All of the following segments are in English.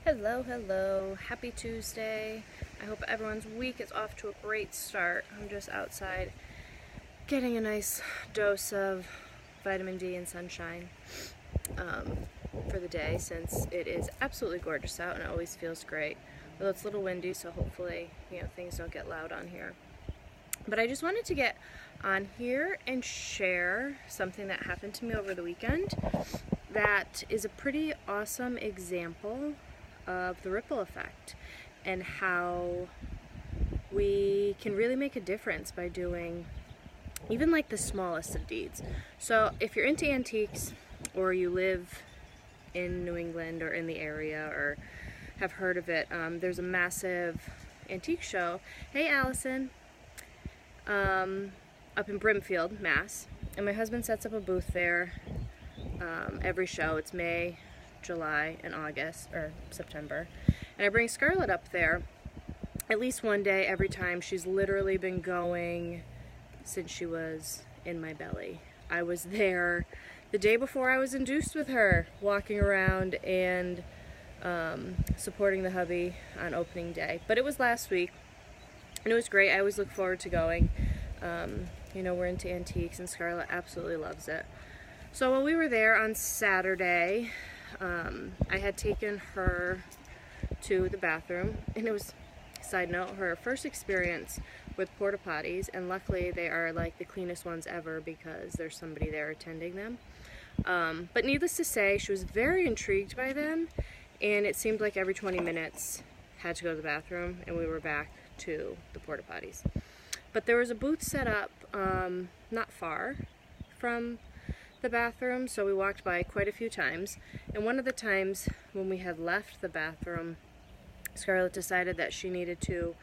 Hello, hello. Happy Tuesday. I hope everyone's week is off to a great start. I'm just outside getting a nice dose of vitamin D and sunshine um, for the day since it is absolutely gorgeous out and it always feels great. Although it's a little windy, so hopefully, things don't get loud on here. But I just wanted to get on here and share something that happened to me over the weekend that is a pretty awesome example of the ripple effect and how we can really make a difference by doing even like the smallest of deeds. So if you're into antiques or you live in New England or in the area or have heard of it, there's a massive antique show. Hey Allison. Up in Brimfield, Mass. And my husband sets up a booth there every show. It's May, July, and August, or September. And I bring Scarlett up there at least one day every time. She's literally been going since she was in my belly. I was there the day before I was induced with her, walking around and supporting the hubby on opening day. But it was last week, and it was great. I always look forward to going. We're into antiques, and Scarlett absolutely loves it. So while we were there on Saturday, I had taken her to the bathroom, and it was, side note, her first experience with porta potties, and luckily they are like the cleanest ones ever because there's somebody there attending them. But needless to say, she was very intrigued by them, and it seemed like every 20 minutes had to go to the bathroom, and we were back to the porta potties. But there was a booth set up not far from the bathroom, so we walked by quite a few times. And one of the times when we had left the bathroom, Scarlett decided that she needed to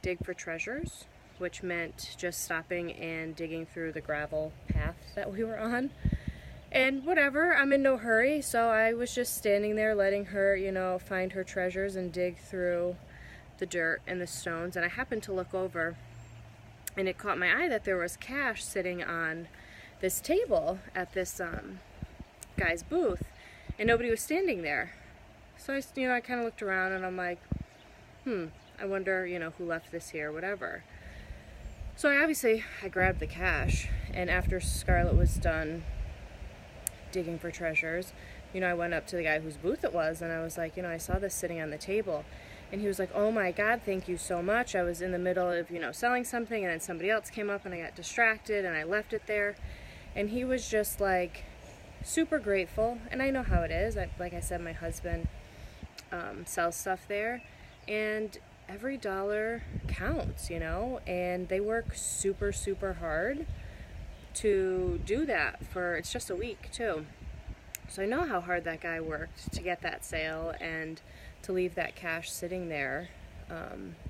dig for treasures, which meant just stopping and digging through the gravel path that we were on. And whatever, I'm in no hurry, so I was just standing there letting her, find her treasures and dig through the dirt and the stones. And I happened to look over, and it caught my eye that there was cash sitting on this table at this guy's booth, and nobody was standing there. So I kind of looked around, and I'm like, I wonder, who left this here, whatever. So I grabbed the cash, and after Scarlett was done digging for treasures, I went up to the guy whose booth it was, and I was like, I saw this sitting on the table. And he was like, oh my God, thank you so much. I was in the middle of, selling something, and then somebody else came up and I got distracted and I left it there. And he was just like super grateful. And I know how it is. Like I said, my husband sells stuff there, and every dollar counts, and they work super, super hard to do that it's just a week too. So I know how hard that guy worked to get that sale and to leave that cash sitting there.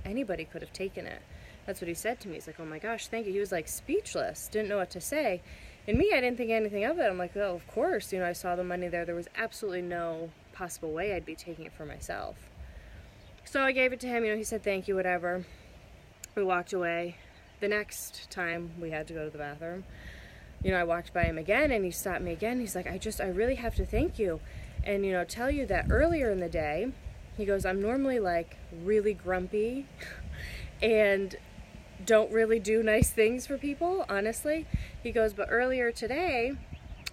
Anybody could have taken it. That's what he said to me. He's like, oh my gosh, thank you. He was like speechless, didn't know what to say. And me, I didn't think anything of it. I'm like, oh, of course, I saw the money there. There was absolutely no possible way I'd be taking it for myself. So I gave it to him, he said thank you, whatever. We walked away. The next time we had to go to the bathroom, I walked by him again, and he stopped me again. He's like, I really have to thank you and, tell you that earlier in the day, he goes, I'm normally like really grumpy and don't really do nice things for people, honestly. He goes, but earlier today,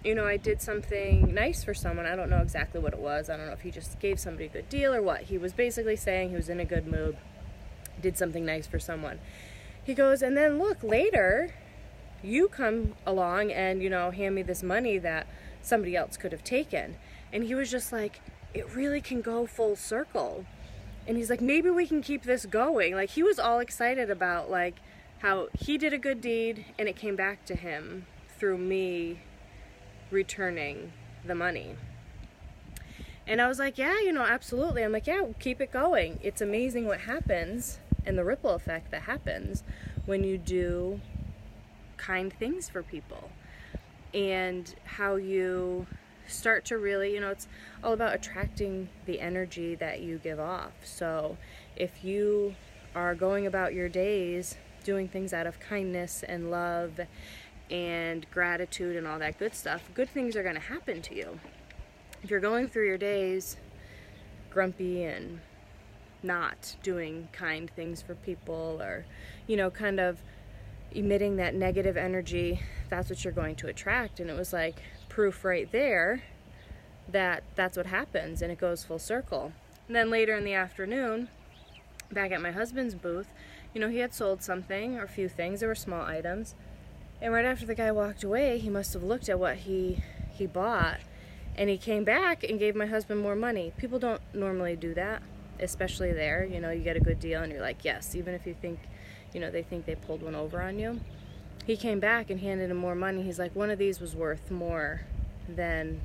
I did something nice for someone. I don't know exactly what it was. I don't know if he just gave somebody a good deal or what. He was basically saying he was in a good mood, did something nice for someone. He goes, and then look, later, you come along and, hand me this money that somebody else could have taken. And he was just like, it really can go full circle. And he's like, maybe we can keep this going. Like, he was all excited about, like, how he did a good deed and it came back to him through me returning the money. And I was like, yeah, absolutely. I'm like, yeah, keep it going. It's amazing what happens and the ripple effect that happens when you do kind things for people, and how you start to really, it's all about attracting the energy that you give off. So if you are going about your days doing things out of kindness and love and gratitude and all that good stuff, good things are going to happen to you. If you're going through your days grumpy and not doing kind things for people, or, you know, kind of emitting that negative energy, that's what you're going to attract. And it was like proof right there that that's what happens, and it goes full circle. And then later in the afternoon, back at my husband's booth, you know, he had sold something or a few things. There were small items. And right after the guy walked away, he must have looked at what he bought, and he came back and gave my husband more money. People don't normally do that, especially there. You know, you get a good deal and you're like, yes, even if you think, you know, they think they pulled one over on you. He came back and handed him more money. He's like, one of these was worth more than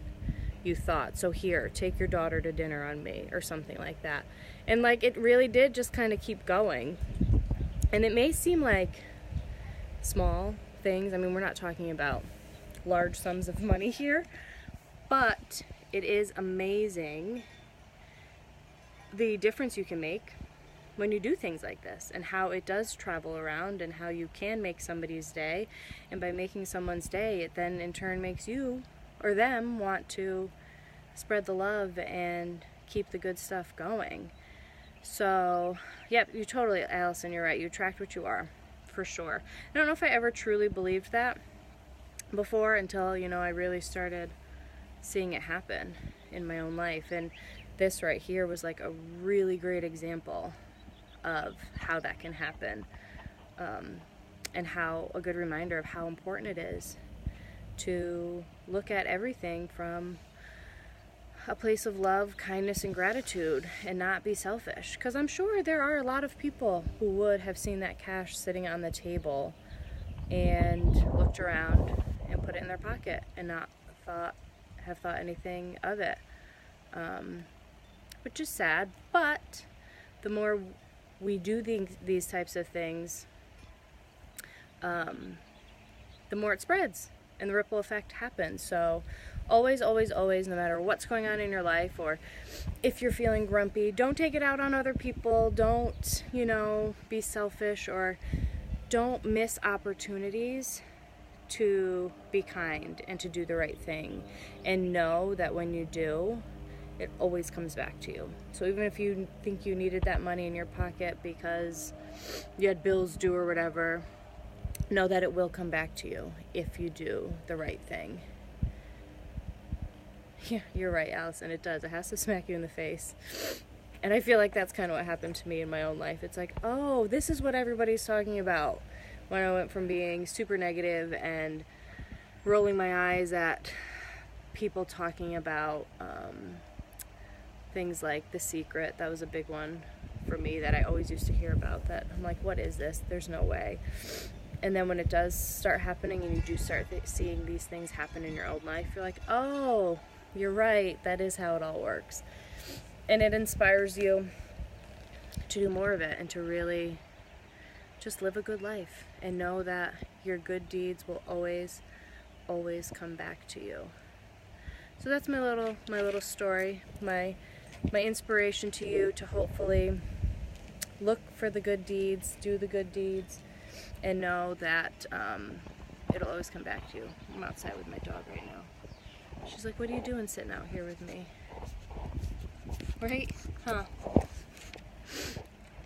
you thought, so here, take your daughter to dinner on me, or something like that. And like, it really did just kind of keep going. And it may seem like small things. I mean, we're not talking about large sums of money here, but it is amazing the difference you can make when you do things like this, and how it does travel around, and how you can make somebody's day. And by making someone's day, it then in turn makes you or them want to spread the love and keep the good stuff going. So, yep, you totally, Allison, you're right. You attract what you are, for sure. I don't know if I ever truly believed that before, until, you know, I really started seeing it happen in my own life. And this right here was like a really great example of how that can happen, and how a good reminder of how important it is to look at everything from a place of love, kindness, and gratitude, and not be selfish. Because I'm sure there are a lot of people who would have seen that cash sitting on the table and looked around and put it in their pocket and not have thought anything of it, which is sad. But the more we do these types of things, the more it spreads and the ripple effect happens. So always, always, always, no matter what's going on in your life, or if you're feeling grumpy, don't take it out on other people. Don't, you know, be selfish, or don't miss opportunities to be kind and to do the right thing. And know that when you do, it always comes back to you. So even if you think you needed that money in your pocket because you had bills due or whatever, know that it will come back to you if you do the right thing. Yeah, you're right, Allison. It does. It has to smack you in the face. And I feel like that's kind of what happened to me in my own life. It's like, oh, this is what everybody's talking about. When I went from being super negative and rolling my eyes at people talking about things like The Secret. That was a big one for me that I always used to hear about, that I'm like, what is this? There's no way. And then when it does start happening and you do start seeing these things happen in your own life, you're like, oh, you're right. That is how it all works. And it inspires you to do more of it, and to really just live a good life, and know that your good deeds will always, always come back to you. So that's my little story, my inspiration to you, to hopefully look for the good deeds, do the good deeds, and know that it'll always come back to you. I'm outside with my dog right now. She's like, what are you doing sitting out here with me? Right? Huh.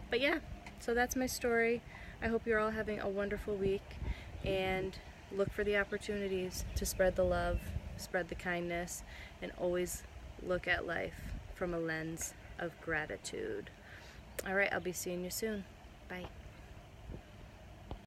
But yeah, so that's my story. I hope you're all having a wonderful week, and look for the opportunities to spread the love, spread the kindness, and always look at life from a lens of gratitude. All right, I'll be seeing you soon. Bye.